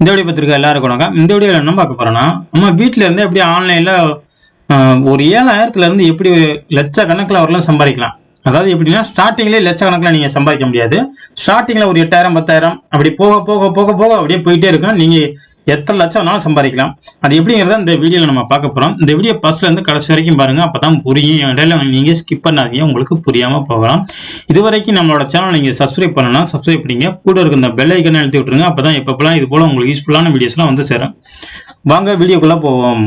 இந்த வீடியோ பத்திரிக்கை எல்லாருக்கும் வணக்கம். இந்த வீடியோவில் என்ன பார்க்க போறோம்னா, நம்ம வீட்டில இருந்து எப்படி ஆன்லைன்ல ஒரு 7,000த்துல இருந்து எப்படி லட்சக்கணக்கில் வரலாம் சம்பாதிக்கலாம். அதாவது எப்படின்னா ஸ்டார்டிங்லேயே லட்சக்கணக்கில் நீங்க சம்பாதிக்க முடியாது. ஸ்டார்டிங்ல ஒரு 8,000 10,000 அப்படி போக போக போக போக அப்படியே போயிட்டே இருக்கும். நீங்க எத்தனை லட்சம் வேணாலும் சம்பாதிக்கலாம். அது எப்படிங்கிறத இந்த வீடியோவில் நம்ம பார்க்க போறோம். இந்த வீடியோ ஃபர்ஸ்ட்ல இருந்து கடைசி வரைக்கும் பாருங்க, அப்பதான் புரியும். இடையில நீங்க ஸ்கிப் பண்ணாதீங்க, உங்களுக்கு புரியாம போகலாம். இது வரைக்கும் நம்மளோட சேனல் நீங்க சப்ஸ்கிரைப் பண்ணலாம், சப்ஸ்கிரைப் பண்ணிங்க. கூட இருக்க இந்த பெல் ஐக்கனை அழுத்தி விட்டுருங்க. அப்பதான் எப்பப்பெல்லாம் இது போல உங்களுக்கு யூஸ்ஃபுல்லான வீடியோஸ்லாம் வந்து சேரும். வாங்க வீடியோக்குள்ள போவோம்.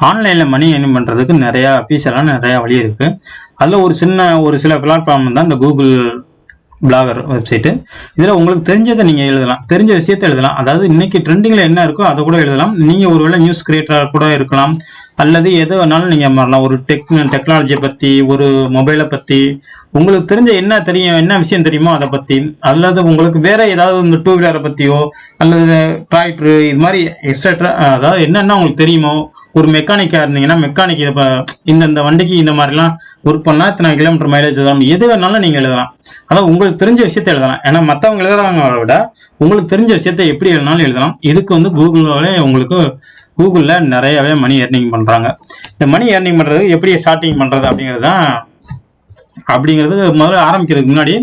ஆன்லைன்ல மணி ஏர்னிங் பண்றதுக்கு நிறைய அபிஷியலான நிறைய வழி இருக்கு. அதுல ஒரு சில பிளாட்ஃபார்ம் தான் இந்த கூகுள் பிளாகர் வெப்சைட்டு. இதுல உங்களுக்கு தெரிஞ்சதை நீங்க எழுதலாம், தெரிஞ்ச விஷயத்த எழுதலாம். அதாவது இன்னைக்கு ட்ரெண்டிங்ல என்ன இருக்கோ அதை கூட எழுதலாம். நீங்க ஒருவேளை நியூஸ் கிரியேட்டரா கூட இருக்கலாம், அல்லது எது வேணாலும் நீங்க மாறலாம். ஒரு டெக்னாலஜியை பத்தி, ஒரு மொபைலை பத்தி, உங்களுக்கு தெரிஞ்ச என்ன தெரியும், என்ன விஷயம் தெரியுமோ அதை பத்தி, அல்லது உங்களுக்கு வேற ஏதாவது இந்த 2 வீலரை பத்தியோ அல்லது டிராக்டர் இது மாதிரி எக்ஸட்ரா, அதாவது என்னென்ன உங்களுக்கு தெரியுமோ. ஒரு மெக்கானிக்கா இருந்தீங்கன்னா மெக்கானிக் இந்த வண்டிக்கு இந்த மாதிரிலாம் ஒர்க் பண்ணா இத்தனை கிலோமீட்டர் மைலேஜ் எழுதலாம், எது வேணாலும் நீங்க எழுதலாம். அதாவது உங்களுக்கு தெரிஞ்ச விஷயத்த எழுதலாம். ஏன்னா மற்றவங்க எழுதுறாங்கள விட உங்களுக்கு தெரிஞ்ச விஷயத்த எப்படி எழுதினாலும் எழுதலாம். இதுக்கு வந்து கூகுள்ல நிறையவே மணி ஏர்னிங் பண்றாங்க. இந்த மணி ஏர்னிங் பண்றது எப்படி ஸ்டார்டிங் பண்றது அப்படிங்கிறது முதல்ல ஆரம்பிக்கிறதுக்கு முன்னாடி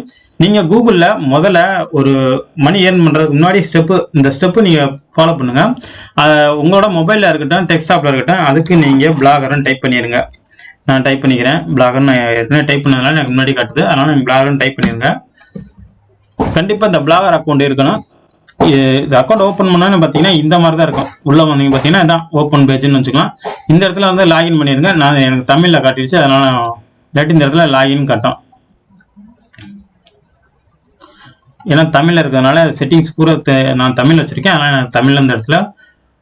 நீங்க கூகுள்ல முதல்ல ஒரு மணி ஏர்ன் பண்றதுக்கு முன்னாடி இந்த ஸ்டெப்பு நீங்க ஃபாலோ பண்ணுங்க. உங்களோட மொபைல்ல இருக்கட்டும், டெஸ்க்டாப்ல இருக்கட்டும், அதுக்கு நீங்க பிளாகர்னு டைப் பண்ணிருங்க. நான் டைப் பண்ணிக்கிறேன். பிளாகர் நான் ஏற்கனவே டைப் பண்ணதுனால எனக்கு முன்னாடி காட்டுது, அதனால நீங்க பிளாகர்னு டைப் பண்ணிருங்க. கண்டிப்பா இந்த பிளாகர் அக்கௌண்ட் இருக்கணும். இது அக்கௌண்ட் ஓப்பன் பண்ணான்னு பார்த்தீங்கன்னா இந்த மாதிரி தான் இருக்கும். உள்ள வந்தீங்க பார்த்தீங்கன்னா இதான் ஓப்பன் பேஜ்னு வச்சுக்கலாம். இந்த இடத்துல வந்து லாகின் பண்ணிருங்க. நான் எனக்கு தமிழ்ல காட்டிடுச்சு, அதனால இல்லாட்டி இந்த இடத்துல லாகின் காட்டும். ஏன்னா தமிழ்ல இருக்கிறதுனால செட்டிங்ஸ் பூரா நான் தமிழ் வச்சிருக்கேன். அதனால நான் தமிழ்ல இந்த இடத்துல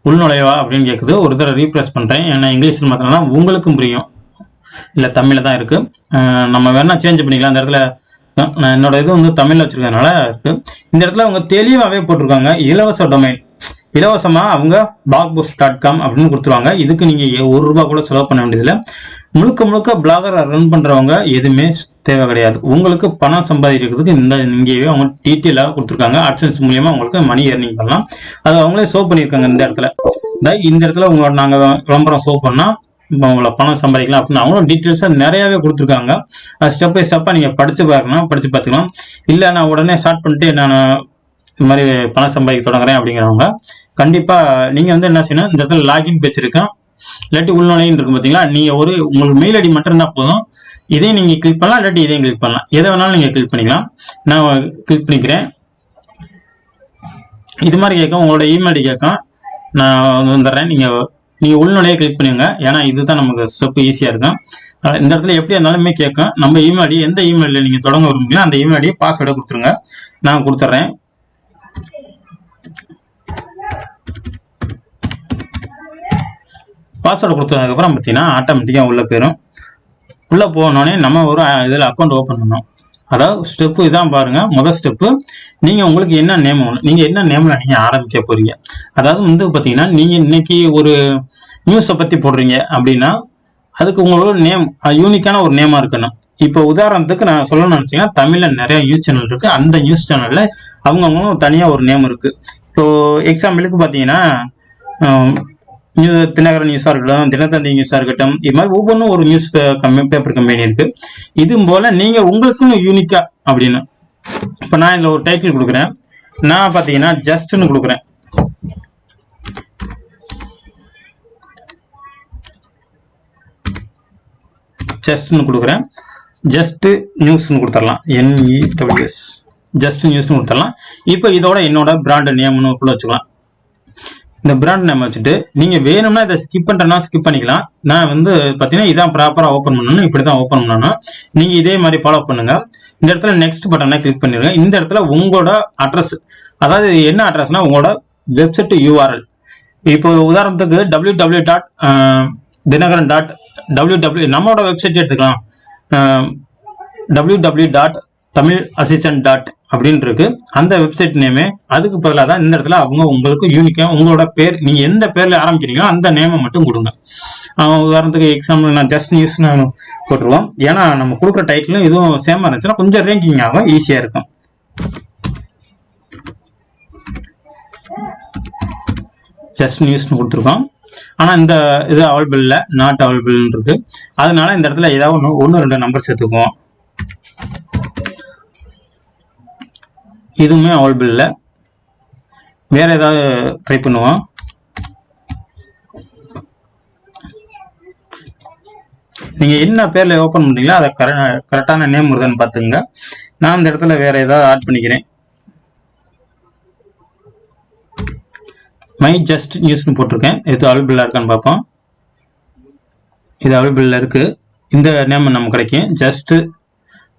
உள்நுழைவா அப்படின்னு கேட்குது. ஒரு தடவை ரீப்ரெஸ் பண்றேன். ஏன்னா இங்கிலீஷ்ல மாத்தினா உங்களுக்கும் புரியும். இல்ல தமிழ்ல தான் இருக்கு. நம்ம வேணா சேஞ்ச் பண்ணிக்கலாம். அந்த இடத்துல என்னோட இது வந்து தமிழ்ல வச்சிருக்கனால இருக்கு. இந்த இடத்துல அவங்க தெளிவாகவே போட்டிருக்காங்க, இலவச டொமைன். இலவசமா அவங்க blogpost.com அப்படின்னு கொடுத்துருவாங்க. இதுக்கு நீங்க ₹1 கூட செலவு பண்ண வேண்டியதில்லை. முழுக்க முழுக்க பிளாகர் ரன் பண்றவங்க எதுவுமே தேவை கிடையாது. உங்களுக்கு பணம் சம்பாதிக்கிறதுக்கு இங்கேயே அவங்க டீட்டெயிலாக கொடுத்துருக்காங்க. ஆட்சன்ஸ் மூலியமா உங்களுக்கு மணி ஏர்னிங் பண்ணலாம். அது அவங்களே ஷோ பண்ணியிருக்காங்க. இந்த இடத்துல உங்களோட நாங்க விளம்பரம் ஷோ பண்ணா உங்களை பணம் சம்பாதிக்கலாம் அப்படின்னு அவங்களும் டீட்டெயில்ஸா நிறையவே கொடுத்துருக்காங்க. ஸ்டெப் பை ஸ்டெப்பா நீங்க படிச்சு பார்த்துக்கலாம். இல்ல நான் உடனே ஸ்டார்ட் பண்ணிட்டு நான் இந்த மாதிரி பணம் சம்பாதிக்க தொடங்குறேன் அப்படிங்கிறவங்க கண்டிப்பா நீங்க வந்து என்ன செய்யணும், இந்த இடத்துல லாகின் பேஜ் இருக்கும், இல்லாட்டி உள்நுழைன்னு இருக்கும் பாத்தீங்களா. நீங்க உங்களுக்கு மெயில் ஐடி மட்டும் இருந்தா போதும். இதையும் நீங்க கிளிக் பண்ணலாம், இல்லாட்டி இதையும் கிளிக் பண்ணலாம். எதை வேணாலும் நீங்க கிளிக் பண்ணிக்கலாம். நான் கிளிக் பண்ணிக்கிறேன். இது மாதிரி கேட்கும், உங்களோட இமெயில் ஐடி கேட்கும். நான் வந்துடுறேன். நீங்க உள்நுழைய கிளிக் பண்ணுங்க. ஏன்னா இதுதான் நமக்கு ஸ்டெப் ஈஸியா இருக்கும். இந்த இடத்துல எப்படி இருந்தாலுமே கேட்கும். நம்ம இமெயில் ஐடி எந்த இமெயில நீங்க தொடங்க விரும்புறீங்களோ அந்த இமெயில் ஐடியை பாஸ்வேர்டை கொடுத்துருங்க. நான் கொடுத்துட்றேன். பாஸ்வேர்டு கொடுத்ததுக்கு அப்புறம் பார்த்தீங்கன்னா ஆட்டோமேட்டிக்கா உள்ள போயிடும். உள்ள போனோடனே நம்ம ஒரு இதில் அக்கௌண்ட் ஓப்பன் பண்ணோம். அதாவது ஸ்டெப்பு இதான் பாருங்க. முதல் ஸ்டெப்பு, நீங்க உங்களுக்கு என்ன நேம் நீங்க என்ன நேம்ல நீங்க ஆரம்பிக்க போறீங்க. அதாவது வந்து பாத்தீங்கன்னா நீங்க இன்னைக்கு ஒரு நியூஸை பத்தி போடுறீங்க அப்படின்னா அதுக்கு உங்களோட நேம் யூனிக்கான ஒரு நேமா இருக்கணும். இப்போ உதாரணத்துக்கு நான் சொல்லணும்னு நினைச்சீங்கன்னா தமிழ்ல நிறைய நியூஸ் சேனல் இருக்கு. அந்த நியூஸ் சேனல்ல அவங்கவுங்க தனியா ஒரு நேம் இருக்கு. இப்போ எக்ஸாம்பிளுக்கு பாத்தீங்கன்னா தினகரன் நியூஸா இருக்கட்டும், தினத்தந்தி நியூஸா இருக்கட்டும், இது மாதிரி ஒவ்வொன்றும் ஒரு நியூஸ் பேப்பர் கம்பெனி இருக்கு. இது போல நீங்க உங்களுக்கும் யூனிக்கா அப்படின்னு இப்ப நான் இதுல ஒரு டைட்டில் கொடுக்குறேன். நான் பாத்தீங்கன்னா ஜஸ்ட்னு கொடுக்குறேன். ஜஸ்ட் நியூஸ்னு கொடுத்துடலாம். NEWS ஜஸ்ட் நியூஸ்னு கொடுத்துடலாம். இப்போ இதோட என்னோட பிராண்ட் நேம்னு கூட வச்சுக்கலாம். இந்த பிராண்ட் நேம் வச்சுட்டு நீங்க வேணும்னா இதை ஸ்கிப் பண்றேன்னா ஸ்கிப் பண்ணிக்கலாம். நான் வந்து பாத்தீங்கன்னா இதான் ப்ராப்பரா ஓப்பன் பண்ணணும், இப்படிதான் ஓப்பன் பண்ணணும். நீங்க இதே மாதிரி ஃபாலோ பண்ணுங்க. இந்த இடத்துல நெக்ஸ்ட் பட்டனை கிளிக் பண்ணிருங்க. இந்த இடத்துல உங்களோட அட்ரஸ், அதாவது என்ன அட்ரஸ்னா உங்களோட வெப்சைட் URL. இப்போ உதாரணத்துக்கு www.dinagaran.www நம்மளோட வெப்சைட் எடுத்துக்கலாம். www. தமிழ் அசிஸ்டன்ட் டாட் அப்படின்னு இருக்கு. அந்த வெப்சைட் நேமே அதுக்கு பதிலாக தான் இந்த இடத்துல அவங்க உங்களுக்கு யூனிக்கா உங்களோட பேர், நீங்க எந்த பேர்ல ஆரம்பிக்கிறீங்களோ அந்த நேமை மட்டும் கொடுங்க. உதாரணத்துக்கு எக்ஸாம்பிள் நான் ஜஸ்ட் நியூஸ் போட்டுருவோம். ஏன்னா நம்ம கொடுக்குற டைட்டிலும் இதுவும் சேமா இருந்துச்சுன்னா கொஞ்சம் ரேங்கிங் ஆகும், ஈஸியா இருக்கும். ஜஸ்ட் நியூஸ்னு கொடுத்துருக்கோம். ஆனா இந்த இது அவைலபிள் இல்லை, நாட் அவைலபிள் இருக்கு. அதனால இந்த இடத்துல ஏதாவது ஒன்று 2 நம்பர் சேர்த்துக்குவோம். இதுவுமே அவைலபிள் இல்லை. வேற ஏதாவது ட்ரை பண்ணுவோம். நீங்க என்ன பேர்ல ஓபன் பண்றீங்களோ அதை கரெக்டான நேம் வருதான்னு பாத்துங்க. நான் இந்த இடத்துல வேற ஏதாவது ஆட் பண்ணிக்கிறேன். மை ஜஸ்ட் நியூஸ்னு போட்டிருக்கேன். இது அவைலபிளா இருக்கான்னு பார்ப்போம். இது அவைலபிள் இருக்கு. இந்த நேம் நம்ம கிடைக்கும். ஜஸ்ட்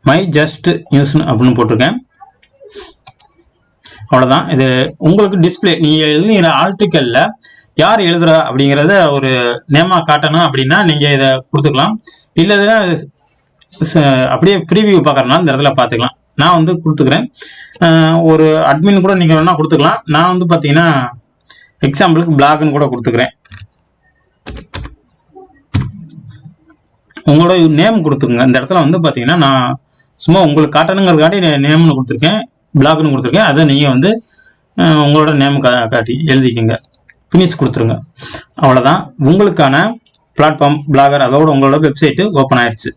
மை ஜஸ்ட் நியூஸ் அப்படின்னு போட்டிருக்கேன். அவ்வளவுதான். இது உங்களுக்கு டிஸ்பிளே நீங்க எழுதுகிற ஆர்டிக்கல்ல யார் எழுதுறா அப்படிங்கிறத ஒரு நேமா காட்டணும் அப்படின்னா நீங்க இதை கொடுத்துக்கலாம். இல்லைன்னா அப்படியே ப்ரீவியூ பார்க்கறதுனால இந்த இடத்துல பார்த்துக்கலாம். நான் வந்து கொடுத்துக்கிறேன். ஒரு அட்மின் கூட நீங்க வேணா கொடுத்துக்கலாம். நான் வந்து பார்த்தீங்கன்னா எக்ஸாம்பிளுக்கு பிளாக்னு கூட கொடுத்துக்கிறேன். உங்களோட நேம் கொடுத்துக்குங்க. இந்த இடத்துல வந்து பார்த்தீங்கன்னா நான் சும்மா உங்களுக்கு காட்டணுங்கிறதுக்காண்டி நேம்னு கொடுத்துருக்கேன், பிளாக்னு கொடுத்துருக்கேன். அதை நீங்கள் வந்து உங்களோட நேம் காட்டி எழுதிக்கங்க, ஃபினிஷ் கொடுத்துருங்க. அவ்வளோதான். உங்களுக்கான பிளாட்ஃபார்ம் பிளாகர் அதோட உங்களோட வெப்சைட்டு ஓப்பன் ஆயிடுச்சு.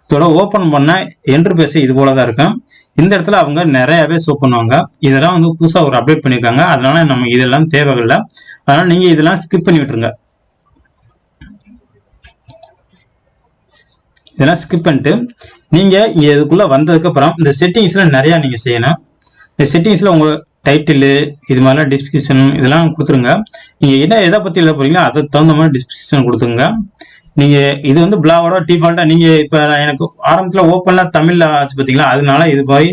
இதோட ஓப்பன் பண்ண இன்டர்ஃபேஸ் இது போல தான் இருக்கும். இந்த இடத்துல அவங்க நிறையவே ஷோ பண்ணுவாங்க. இதெல்லாம் வந்து புதுசாக ஒரு அப்டேட் பண்ணியிருக்காங்க. அதனால நம்ம இதெல்லாம் தேவையில்லை. அதனால நீங்கள் இதெல்லாம் ஸ்கிப் பண்ணி விட்டுருங்க. இதெல்லாம் ஸ்கிப் பண்ணிட்டு நீங்கள் இங்கே இதுக்குள்ளே வந்ததுக்கப்புறம் இந்த செட்டிங்ஸில் நிறையா நீங்கள் செய்யணும். இந்த செட்டிங்ஸில் உங்கள் டைட்டிலு இது மாதிரிலாம் டிஸ்கிரிப்ஷன் இதெல்லாம் கொடுத்துருங்க. நீங்கள் எதை பற்றி எழுத போகிறீங்களோ அதை தகுந்த மாதிரி டிஸ்கிரிப்ஷன் கொடுத்துருங்க. நீங்கள் இது வந்து பிளாகோட டிஃபால்ட்டாக நீங்கள் இப்போ எனக்கு ஆரம்பத்தில் ஓப்பனில் தமிழில் ஆச்சு பார்த்தீங்களா, அதனால இது போய்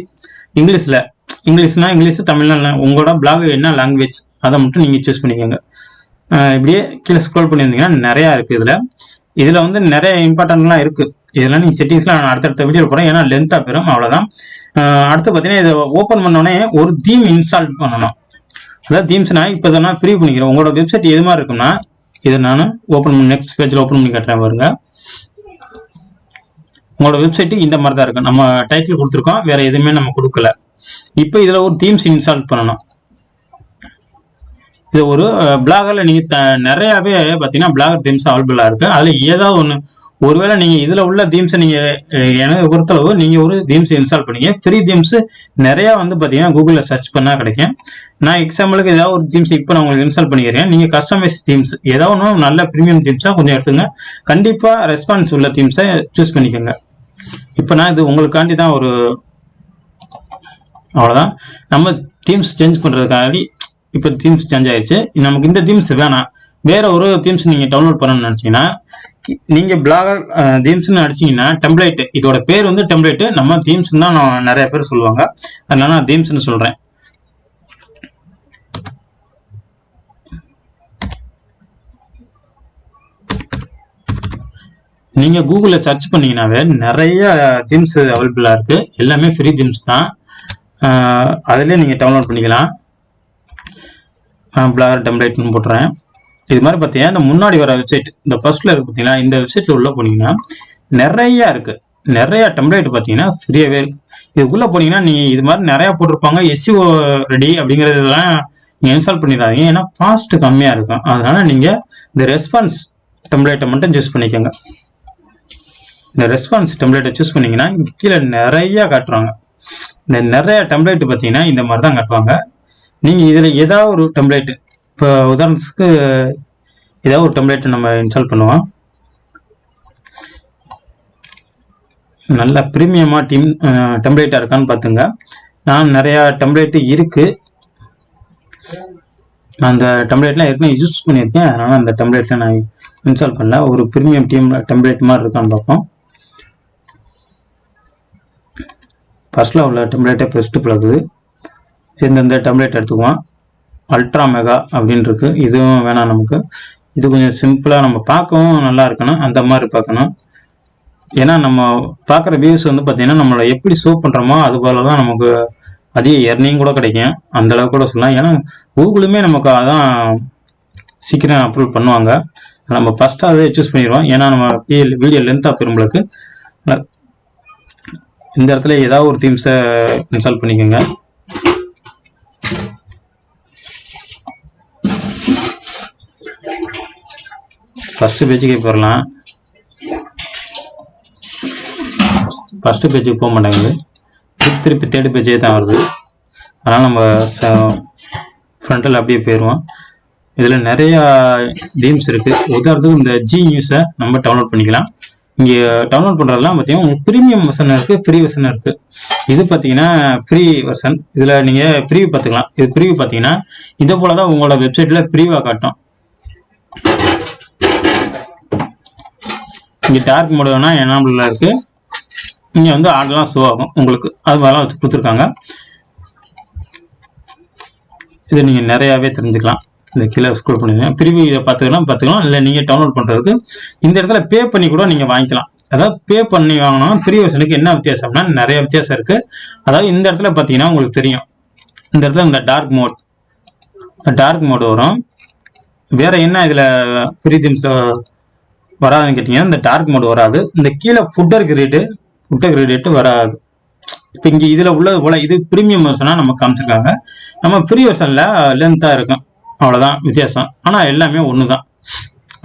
இங்கிலீஷ்னா இங்கிலீஷ், தமிழ்னா உங்களோட பிளாக் என்ன லாங்குவேஜ் அதை மட்டும் நீங்கள் சூஸ் பண்ணிக்கோங்க. இப்படியே கீழே ஸ்க்ரோல் பண்ணியிருந்தீங்கன்னா நிறையா இருக்குது. இதில் வந்து நிறைய இம்பார்ட்டன்ட்லாம் இருக்குது. இதெல்லாம் நீங்கள் செட்டிங்ஸ்லாம் நான் அடுத்தடுத்த வீடியோ போகிறேன், ஏன்னா லென்த்தாக போயிடும். அவ்வளோதான். அடுத்து பார்த்தீங்கன்னா இதை ஓப்பன் பண்ணோடனே ஒரு தீம் இன்ஸ்டால் பண்ணணும். அதாவது தீம்ஸ்னா இப்போ இதை நான் ப்ரீவ் பண்ணிக்கிறேன். உங்களோட வெப்சைட் எது மாதிரி இருக்குன்னா இதை நான் ஓப்பன் பண்ணி நெக்ஸ்ட் பேஜில் ஓப்பன் பண்ணி காட்டுறேன் பாருங்க. உங்களோட வெப்சைட்டு இந்த மாதிரி தான் இருக்கும். நம்ம டைட்டில் கொடுத்துருக்கோம், வேற எதுவுமே நம்ம கொடுக்கல. இப்போ இதில் ஒரு தீம்ஸ் இன்ஸ்டால் பண்ணணும். இது ஒரு பிளாகரில் நீங்கள் நிறையாவே பார்த்தீங்கன்னா பிளாகர் தீம்ஸ் அவைலபிளாக இருக்கு. அதில் ஏதாவது ஒன்று, ஒருவேளை நீங்கள் இதில் உள்ள தீம்ஸை நீங்கள் எனக்கு பொறுத்தளவு நீங்கள் ஒரு தீம்ஸ் இன்ஸ்டால் பண்ணீங்க. ஃப்ரீ தீம்ஸ் நிறையா வந்து பார்த்தீங்கன்னா கூகுளில் சர்ச் பண்ணால் கிடைக்கும். நான் எக்ஸாம்பிளுக்கு ஏதாவது ஒரு தீம்ஸ் இப்போ நான் உங்களுக்கு இன்ஸ்டால் பண்ணிக்கிறேன். நீங்கள் கஸ்டமைஸ் தீம்ஸ் ஏதாவது ஒன்று நல்ல ப்ரீமியம் தீம்ஸாக கொஞ்சம் எடுத்துங்க. கண்டிப்பாக ரெஸ்பான்ஸ் உள்ள தீம்ஸை சூஸ் பண்ணிக்கோங்க. இப்போ நான் இது உங்களுக்காண்டி தான் ஒரு அவ்வளோதான். நம்ம தீம்ஸ் சேஞ்ச் பண்ணுறதுக்காண்டி இப்போ தீம்ஸ் சேஞ்ச் ஆயிடுச்சு. நமக்கு இந்த தீம்ஸ் வேணாம், வேற ஒரு தீம்ஸ் நீங்கள் டவுன்லோட் பண்ணணும்னு நினச்சிங்கன்னா நீங்கள் பிளாகர் தீம்ஸ்ன்னு அடிச்சிங்கன்னா டெம்ப்ளேட், இதோட பேர் வந்து டெம்ப்ளேட்டு. நம்ம தீம்ஸ் தான் நிறைய பேர் சொல்லுவாங்க, அதனால நான் தீம்ஸ்ன்னு சொல்கிறேன். நீங்கள் கூகுளில் சர்ச் பண்ணீங்கன்னாவே நிறைய தீம்ஸ் அவைலபிளாக இருக்குது. எல்லாமே ஃப்ரீ தீம்ஸ் தான். அதிலே நீங்கள் டவுன்லோட் பண்ணிக்கலாம். பிளாகர் டெம்ப்ளேட்னு போட்டுறேன். இது மாதிரி பார்த்தீங்கன்னா இந்த முன்னாடி வர வெப்சைட், இந்த ஃபர்ஸ்ட்ல இருக்கு பார்த்தீங்களா, இந்த வெப்சைட்ல உள்ள போனீங்கன்னா நிறைய இருக்கு. நிறைய டெம்ப்ளேட் பார்த்தீங்கன்னா ஃப்ரீயாகவே இருக்கு. இதுக்குள்ள போனீங்கன்னா நீங்கள் இது மாதிரி நிறைய போட்டிருப்பாங்க. எஸ்இஓ ரெடி அப்படிங்கிறது இதெல்லாம் நீங்கள் இன்ஸ்டால் பண்ணிடாதீங்க, ஏன்னா காஸ்ட் கம்மியாக இருக்கும். அதனால நீங்கள் இந்த ரெஸ்பான்ஸ் டெம்ப்ளேட்டை மட்டும் சூஸ் பண்ணிக்கோங்க. இந்த ரெஸ்பான்ஸ் டெம்ப்ளேட்டை சூஸ் பண்ணீங்கன்னா கீழே நிறைய காட்டுவாங்க. இந்த நிறைய டெம்ப்ளேட் பார்த்தீங்கன்னா இந்த மாதிரி தான் காட்டுவாங்க. நீங்கள் இதில் ஏதாவது ஒரு டெம்ப்ளேட், இப்போ உதாரணத்துக்கு ஏதாவது ஒரு டெம்ப்ளேட் நம்ம இன்ஸ்டால் பண்ணுவோம். நல்ல ப்ரீமியமாக டெம்ப்ளேட்டாக இருக்கான்னு பார்த்துங்க. நான் நிறையா டெம்ப்ளேட்டு இருக்குது. நான் அந்த டெம்ப்ளேட்லாம் ஏற்கனவே யூஸ் பண்ணியிருக்கேன், அதனால் அந்த டெம்ப்ளேட்டில் நான் இன்ஸ்டால் பண்ணல. ஒரு ப்ரீமியம் டெம்ப்ளேட் மாதிரி இருக்கான்னு பார்ப்போம். ஃபர்ஸ்ட்டில் உள்ள டெம்ப்ளேட்டே பெஸ்ட்டு பிளக்குது. இந்த டெம்ப்ளேட் எடுத்துக்குவோம். அல்ட்ரா மெகா அப்படின்னு இருக்கு. இதுவும் வேணாம் நமக்கு. இது கொஞ்சம் சிம்பிளாக நம்ம பார்க்கவும் நல்லா இருக்கணும், அந்த மாதிரி பார்க்கணும். ஏன்னா நம்ம பார்க்குற வியூஸ் வந்து பார்த்தீங்கன்னா நம்மளை எப்படி ஷோ பண்ணுறோமோ அது போல தான் நமக்கு அதிக எர்னிங் கூட கிடைக்கும், அந்த அளவுக்கு கூட சொல்லலாம். ஏன்னா கூகுளுமே நமக்கு அதான் சீக்கிரம் அப்லோட் பண்ணுவாங்க. நம்ம ஃபஸ்ட்டு அதை சூஸ் பண்ணிடுவோம். ஏன்னா நம்ம வீடியோ லென்த்தாக பெரும்பளுக்கு இந்த இடத்துல ஏதாவது ஒரு தீம்ஸை இன்ஸ்டால் பண்ணிக்கோங்க. ஃபஸ்ட்டு பேஜுக்கே போயிடலாம். ஃபஸ்ட்டு பேஜுக்கு போக மாட்டேங்குது, திருப்பி தேர்டு பேஜே தான் வருது. அதனால் நம்ம ஃப்ரண்டில் அப்படியே போயிடுவோம். இதில் நிறையா தீம்ஸ் இருக்குது. உதாரணத்துக்கு இந்த ஜி நியூஸை நம்ம டவுன்லோட் பண்ணிக்கலாம். இங்கே டவுன்லோட் பண்ணுறதுலாம் பார்த்தீங்கன்னா உங்களுக்கு ப்ரீமியம் வெர்ஷன் இருக்குது, ஃப்ரீ வெர்ஷன் இருக்குது. இது பார்த்தீங்கன்னா ஃப்ரீ வெர்ஷன். இதில் நீங்கள் ப்ரீவியூ பார்த்துக்கலாம். இது ப்ரீவியூ பார்த்தீங்கன்னா இதே போல தான் உங்களோட வெப்சைட்டில் ப்ரீவியூவாக காட்டும். இங்கே டார்க் மோடு வேணால் எனாபிளில் இருக்குது. இங்கே வந்து ஆடெல்லாம் ஷோ ஆகும் உங்களுக்கு, அது மாதிரிலாம் வச்சு கொடுத்துருக்காங்க. இதை நீங்கள் நிறையாவே தெரிஞ்சுக்கலாம். இந்த கீழே ஸ்க்ரோல் பண்ணிக்கலாம், ப்ரீவியூ இதை பார்த்துக்கலாம். இல்லை நீங்கள் டவுன்லோட் பண்ணுறதுக்கு இந்த இடத்துல பே பண்ணி கூட நீங்கள் வாங்கிக்கலாம். அதாவது பே பண்ணி வாங்கினா ஃப்ரீ வெர்ஷனுக்கு என்ன வித்தியாசம்னா நிறைய வித்தியாசம் இருக்குது. அதாவது இந்த இடத்துல பார்த்தீங்கன்னா உங்களுக்கு தெரியும், இந்த இடத்துல இந்த டார்க் மோடு வரும். வேற என்ன இதில் ஃப்ரீ தீம்ஸில் வராதுன்னு கேட்டிங்கன்னா இந்த டார்க் மோடு வராது. இந்த கீழே ஃபுட்டர் கிரெடிட் வராது. இப்போ இங்கே இதில் உள்ளது போல் இது ப்ரீமியம் வெர்ஷனாக நம்ம காமிச்சிருக்காங்க. நம்ம ஃப்ரீ வெர்ஷனில் லென்த்தாக இருக்கும், அவ்வளோதான் வித்தியாசம். ஆனால் எல்லாமே ஒன்று தான்.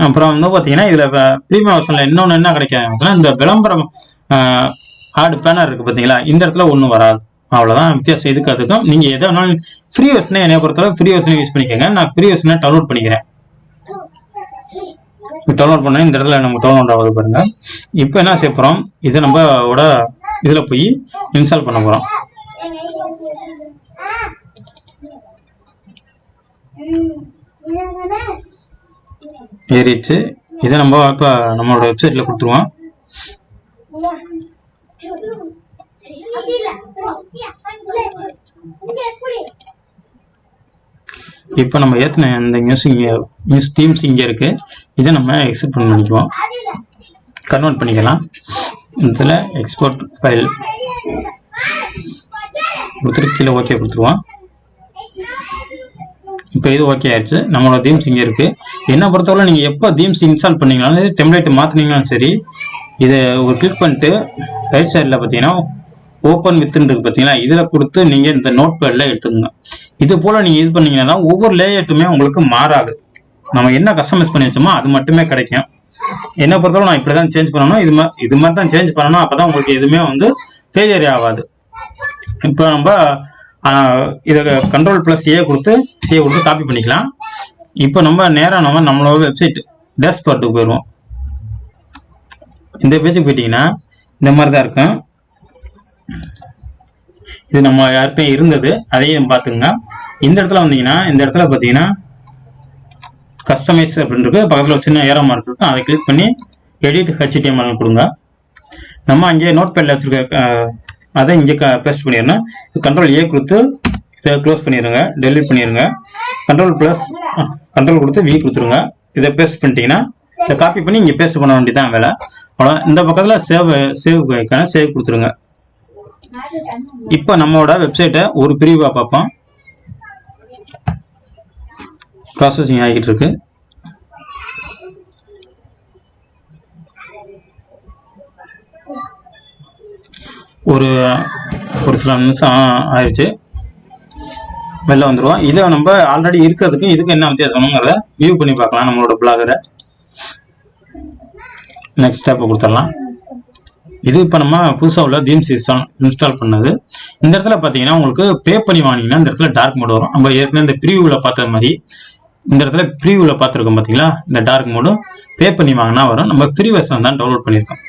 அப்புறம் வந்து பார்த்தீங்கன்னா இதில் ப்ரீமியம் வெர்ஷனில் இன்னொன்று என்ன கிடைக்காதுன்னா இந்த விளம்பரம் ஆடு பேனர் இருக்குது பார்த்தீங்களா, இந்த இடத்துல ஒன்றும் வராது, அவ்வளோதான் வித்தியாசம். இதுக்கு அதுக்கும் நீங்கள் எதை வேணாலும் ஃப்ரீ வெர்ஷனே என்னை பொறுத்தவரை ஃப்ரீ வெர்ஷனை யூஸ் பண்ணிக்கோங்க. நான் ஃப்ரீ வெர்ஷனை டவுன்லோட் பண்ணிக்கிறேன். டவுன்லோட் பண்ண இந்த இடத்துல நம்ம டவுன்லோட் ஆகுது பாருங்க. இப்போ என்ன செய்ய போகிறோம், இதை நம்மளோட இதில் போய் இன்ஸ்டால் பண்ண போகிறோம். ஏறிச்சு. இதை நம்ம இப்போ நம்மளோட வெப்சைட்ல கொடுத்துருவோம். இப்போ நம்ம ஏற்றின இந்த நியூஸ் டீம்ஸ் இங்கே இருக்கு. இதை நம்ம எக்ஸ்போர்ட் பண்ணிக்குவோம், கன்வெர்ட் பண்ணிக்கலாம். இதில் எக்ஸ்போர்ட் ஃபைல் கொடுத்துட்டு கீழே ஓகே கொடுத்துருவோம். இப்போ இது ஓகே ஆயிடுச்சு. நம்மளோட தீம்ஸ் இங்கே இருக்குது. என்ன பொறுத்தவரை நீங்கள் எப்போ தீம்ஸ் இன்ஸ்டால் பண்ணீங்கனாலும் டெம்ப்ளேட் மாற்றினீங்கனாலும் சரி, இதை ஒரு கிளிக் பண்ணிட்டு ரைட் சைடில் பார்த்தீங்கன்னா ஓப்பன் வித்துன்னு இருக்கு பார்த்தீங்களா, இதில் கொடுத்து நீங்கள் இந்த நோட் பேடில் எடுத்துக்கோங்க. இது போல் நீங்கள் இது பண்ணீங்கன்னா ஒவ்வொரு லேயர்ட்டுமே உங்களுக்கு மாறாது. நம்ம என்ன கஸ்டமைஸ் பண்ணி வச்சோமோ அது மட்டுமே கிடைக்கும். என்ன பொறுத்தவரை நான் இப்படி தான் சேஞ்ச் பண்ணணும், இது மாதிரி தான் சேஞ்ச் பண்ணணும். அப்போ தான் உங்களுக்கு எதுவுமே வந்து ஃபெயிலியர் ஆகாது. இப்போ நம்ம இதை Ctrl+A கொடுத்து காப்பி பண்ணிக்கலாம். இப்போ நம்ம நேராக நம்மளோட வெப்சைட் டேஷ்போர்ட்டுக்கு போயிடுவோம். இந்த பேஜுக்கு போயிட்டீங்கன்னா இந்த மாதிரி தான் இருக்கும். இது நம்ம யாருக்கும் இருந்தது, அதையும் பார்த்துங்க. இந்த இடத்துல வந்தீங்கன்னா இந்த இடத்துல பார்த்தீங்கன்னா கஸ்டமைஸ் அப்படின்னு இருக்கு. பக்கத்தில் ஒரு சின்ன ஏரோ மார்க் இருக்கும், அதை கிளிக் பண்ணி எடிட் HTML கொடுங்க. நம்ம அங்கே நோட் பேடில் வச்சிருக்க அதை இங்கே பேஸ்ட் பண்ணிடணும். Ctrl+A கொடுத்து இதை க்ளோஸ் பண்ணிடுங்க, டெலிட் பண்ணிடுங்க. Ctrl கொடுத்து V கொடுத்துருங்க. இதை பேஸ்ட் பண்ணிட்டீங்கன்னா இதை காப்பி பண்ணி இங்கே பேஸ்ட் பண்ண வேண்டியதான் வேலை. அவ்வளோ. இந்த பக்கத்தில் சேவ் கொடுத்துருங்க. இப்போ நம்மளோட வெப்சைட்டை ஒரு பிரிவாக பார்ப்போம். ப்ராசஸிங் ஆகிட்டு இருக்கு. ஒரு சில நிமிஷம் ஆயிடுச்சு, வெளில வந்துடுவோம். இதை நம்ம ஆல்ரெடி இருக்கிறதுக்கும் இதுக்கு என்ன வித்தியாசம்ங்கிறத வியூ பண்ணி பார்க்கலாம் நம்மளோட பிளாகரை. நெக்ஸ்ட் ஸ்டெப்பை கொடுத்துடலாம். இது இப்போ நம்ம புதுசாக உள்ள தீம்ஸ் இன்ஸ்டால் பண்ணது. இந்த இடத்துல பார்த்தீங்கன்னா உங்களுக்கு பே பண்ணி வாங்கினீங்கன்னா இந்த இடத்துல டார்க் மோடு வரும். நம்ம ஏற்கனவே இந்த ப்ரீவியூவில் பார்த்த மாதிரி இந்த இடத்துல ப்ரீவியூவில் பார்த்துருக்கோம் பார்த்தீங்களா, இந்த டார்க் மோடு பே பண்ணி வாங்கினா வரும். நம்ம ஃப்ரீ வெர்ஷன் தான் டவுன்லோட் பண்ணியிருக்கோம்.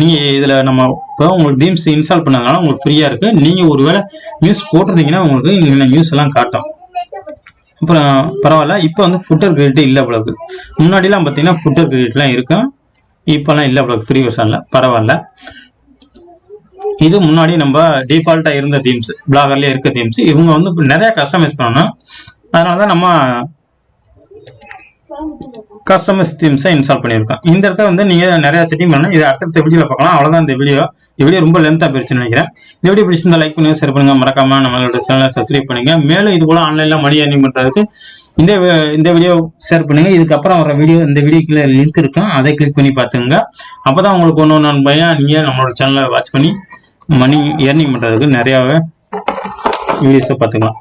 நீங்கள் இதில் நம்ம இப்போ உங்களுக்கு தீம்ஸ் இன்ஸ்டால் பண்ணதுனால உங்களுக்கு ஃப்ரீயாக இருக்குது. நீங்கள் ஒருவேளை நியூஸ் போட்டிருந்தீங்கன்னா உங்களுக்கு இங்கே நியூஸ் எல்லாம் காட்டும். அப்புறம் பரவாயில்ல. இப்போ வந்து ஃபுட்டர் கிரெடிட் இல்லை அவ்வளோக்கு. முன்னாடிலாம் பார்த்தீங்கன்னா ஃபுட்டர் கிரெடிட்லாம் இருக்கும், இப்போலாம் இல்லை அவ்வளோக்கு ஃப்ரீ வெர்ஷனில். பரவாயில்ல. இது முன்னாடி நம்ம டிஃபால்ட்டாக இருந்த தீம்ஸ், பிளாகர்லேயே இருக்க தீம்ஸ். இவங்க வந்து நிறையா கஸ்டமைஸ் பண்ணணும். அதனால தான் நம்ம கஸ்டமைஸ் தீம்ஸை இன்ஸ்டால் பண்ணியிருக்கோம். இந்த இடத்துல வந்து நீங்கள் நிறைய செட்டிங் பண்ணணும். இது அடுத்த வீடியோவில் பார்க்கலாம். அவ்வளோதான் இந்த வீடியோ ரொம்ப லென்த்தாக போயிருச்சுன்னு நினைக்கிறேன். இந்த வீடியோ பிடிச்சிருந்தா லைக் பண்ணுங்க, ஷேர் பண்ணுங்க, மறக்காம நம்மளோட சேனலை சப்ஸ்கிரைப் பண்ணுங்க. மேலும் இது போல ஆன்லைன்ல மணி ஏர்னிங் பண்றதுக்கு இந்த வீடியோ ஷேர் பண்ணுங்க. இதுக்கப்புறம் வர இந்த வீடியோக்குள்ள லிங்க் இருக்கும், அதை கிளிக் பண்ணி பார்த்துங்க. அப்பதான் உங்களுக்கு ஒன்று பையன் நீங்க நம்மளோட சேனலை வாட்ச் பண்ணி மணி ஏர்னிங் பண்றதுக்கு நிறைய வீடியோஸை பார்த்துக்கலாம்.